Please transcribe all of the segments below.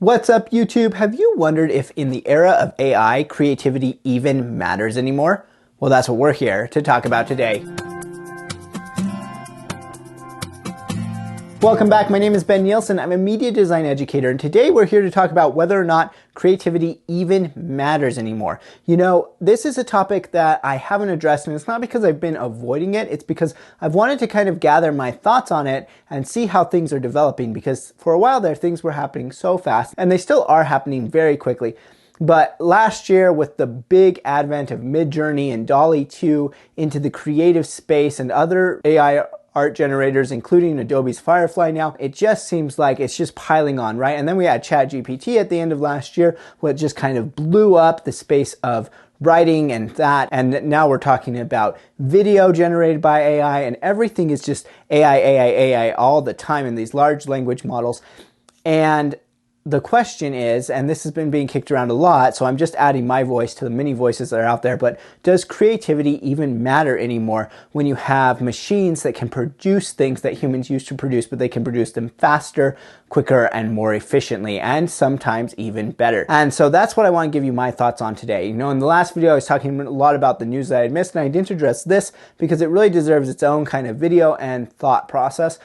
What's up, YouTube? Have you wondered if in the era of AI, creativity even matters anymore? Well, that's what we're here to talk about today. Welcome back. My name is Ben Nielsen. I'm a media design educator, and today we're here to talk about whether or not creativity even matters anymore. You know, this is a topic that I haven't addressed, and it's not because I've been avoiding it. It's because I've wanted to kind of gather my thoughts on it and see how things are developing, because for a while there, things were happening so fast, and they still are happening very quickly. But last year, with the big advent of Midjourney and DALL-E 2 into the creative space and other AI art generators, including Adobe's Firefly now, it just seems like it's just piling on, right? And then we had ChatGPT at the end of last year, which just kind of blew up the space of writing and that. And now we're talking about video generated by AI, and everything is just AI all the time in these large language models. And the question is, and this has been being kicked around a lot, so I'm just adding my voice to the many voices that are out there, but does creativity even matter anymore when you have machines that can produce things that humans used to produce, but they can produce them faster, quicker, and more efficiently, and sometimes even better? And so that's what I want to give you my thoughts on today. You know, in the last video, I was talking a lot about the news that I had missed, and I didn't address this because it really deserves its own kind of video and thought process.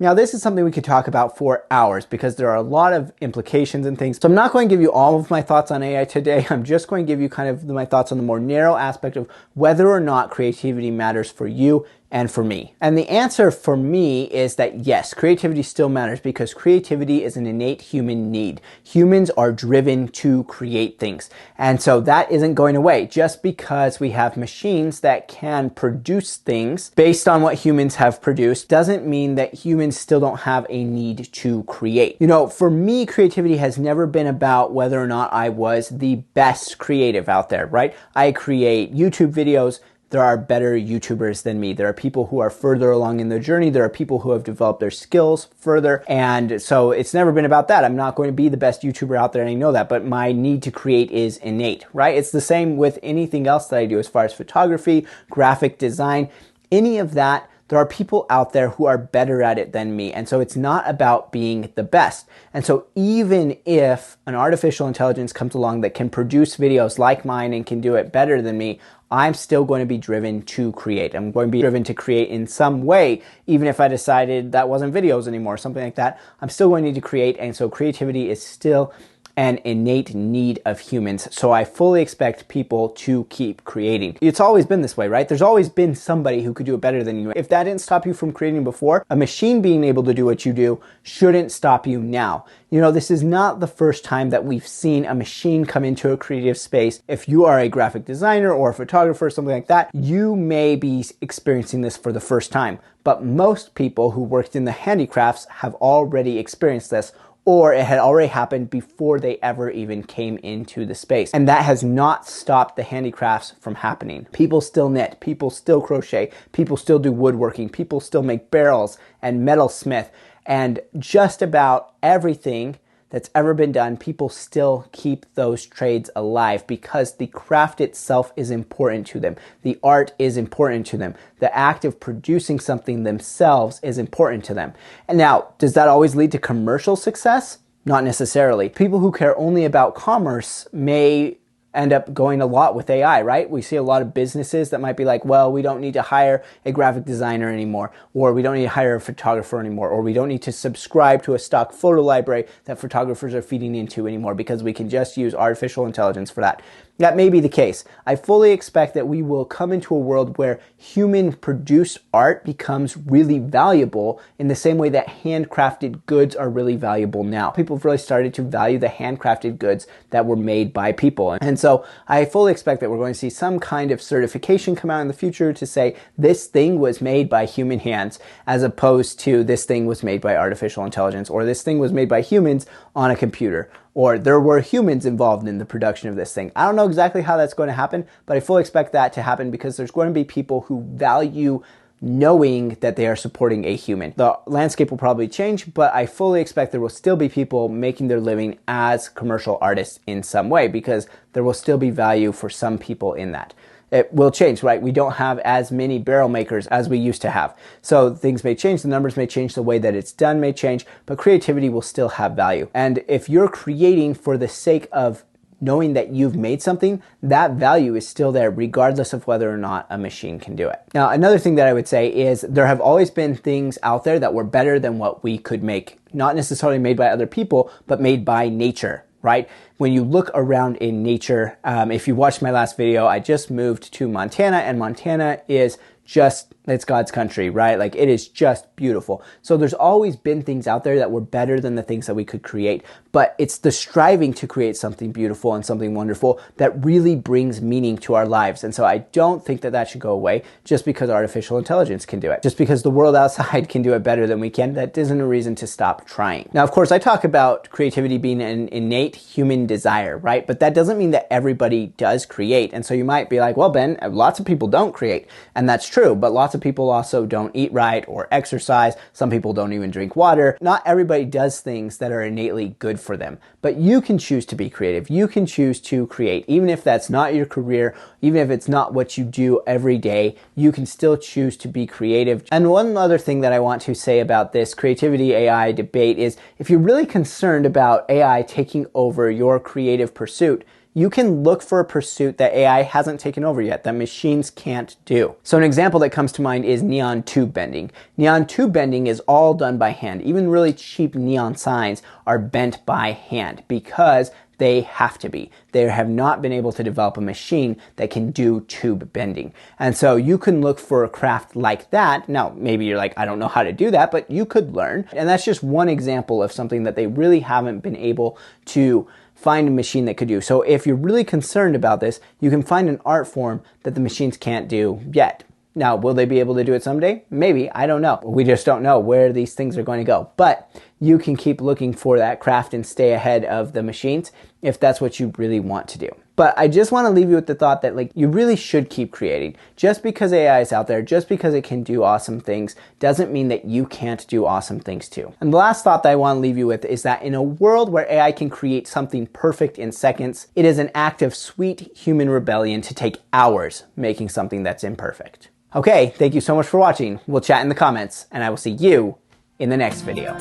Now, this is something we could talk about for hours because there are a lot of implications and things. So I'm not going to give you all of my thoughts on AI today. I'm just going to give you kind of my thoughts on the more narrow aspect of whether or not creativity matters for you and for me. And the answer for me is that yes, creativity still matters because creativity is an innate human need. Humans are driven to create things. And so that isn't going away. Just because we have machines that can produce things based on what humans have produced doesn't mean that humans still don't have a need to create. You know, for me, creativity has never been about whether or not I was the best creative out there, right? I create YouTube videos. There are better YouTubers than me. There are people who are further along in their journey. There are people who have developed their skills further. And so it's never been about that. I'm not going to be the best YouTuber out there, and I know that, but my need to create is innate, right? It's the same with anything else that I do as far as photography, graphic design, any of that. There are people out there who are better at it than me. And so it's not about being the best. And so even if an artificial intelligence comes along that can produce videos like mine and can do it better than me, I'm still going to be driven to create. I'm going to be driven to create in some way, even if I decided that wasn't videos anymore, something like that. I'm still going to need to create. And so creativity is still an innate need of humans. So I fully expect people to keep creating. It's always been this way, right? There's always been somebody who could do it better than you. If that didn't stop you from creating before, a machine being able to do what you do shouldn't stop you now. You know, this is not the first time that we've seen a machine come into a creative space. If you are a graphic designer or a photographer or something like that, you may be experiencing this for the first time. But most people who worked in the handicrafts have already experienced this, or it had already happened before they ever even came into the space. And that has not stopped the handicrafts from happening. People still knit, people still crochet, people still do woodworking, people still make barrels and metalsmith, and just about everything that's ever been done, people still keep those trades alive because the craft itself is important to them. The art is important to them. The act of producing something themselves is important to them. And now, does that always lead to commercial success? Not necessarily. People who care only about commerce may end up going a lot with AI, right? We see a lot of businesses that might be like, well, we don't need to hire a graphic designer anymore, or we don't need to hire a photographer anymore, or we don't need to subscribe to a stock photo library that photographers are feeding into anymore because we can just use artificial intelligence for that. That may be the case. I fully expect that we will come into a world where human-produced art becomes really valuable in the same way that handcrafted goods are really valuable now. People have really started to value the handcrafted goods that were made by people. And so I fully expect that we're going to see some kind of certification come out in the future to say this thing was made by human hands, as opposed to this thing was made by artificial intelligence, or this thing was made by humans on a computer, or there were humans involved in the production of this thing. I don't know exactly how that's going to happen, but I fully expect that to happen because there's going to be people who value knowing that they are supporting a human. The landscape will probably change, but I fully expect there will still be people making their living as commercial artists in some way because there will still be value for some people in that. It will change, right? We don't have as many barrel makers as we used to have. So things may change, the numbers may change, the way that it's done may change, but creativity will still have value. And if you're creating for the sake of knowing that you've made something, that value is still there regardless of whether or not a machine can do it. Now, another thing that I would say is there have always been things out there that were better than what we could make. Not necessarily made by other people, but made by nature, right? When you look around in nature, if you watched my last video, I just moved to Montana, and Montana is just, it's God's country, right? Like, it is just beautiful. So there's always been things out there that were better than the things that we could create, but it's the striving to create something beautiful and something wonderful that really brings meaning to our lives. And so I don't think that that should go away just because artificial intelligence can do it. Just because the world outside can do it better than we can, that isn't a reason to stop trying. Now, of course, I talk about creativity being an innate human desire, right? But that doesn't mean that everybody does create. And so you might be like, well, Ben, lots of people don't create. And that's true, but lots of people also don't eat right or exercise. Some people don't even drink water. Not everybody does things that are innately good for them, but you can choose to be creative. You can choose to create. Even if that's not your career, even if it's not what you do every day, you can still choose to be creative. And one other thing that I want to say about this creativity AI debate is if you're really concerned about AI taking over your creative pursuit, you can look for a pursuit that AI hasn't taken over yet, that machines can't do. So an example that comes to mind is neon tube bending. Neon tube bending is all done by hand. Even really cheap neon signs are bent by hand because they have to be. They have not been able to develop a machine that can do tube bending. And so you can look for a craft like that. Now, maybe you're like, I don't know how to do that, but you could learn. And that's just one example of something that they really haven't been able to find a machine that could do. So if you're really concerned about this, you can find an art form that the machines can't do yet. Now, will they be able to do it someday? Maybe, I don't know. We just don't know where these things are going to go. But you can keep looking for that craft and stay ahead of the machines if that's what you really want to do. But I just want to leave you with the thought that you really should keep creating. Just because AI is out there, just because it can do awesome things, doesn't mean that you can't do awesome things too. And the last thought that I want to leave you with is that in a world where AI can create something perfect in seconds, it is an act of sweet human rebellion to take hours making something that's imperfect. Okay, thank you so much for watching. We'll chat in the comments, and I will see you in the next video.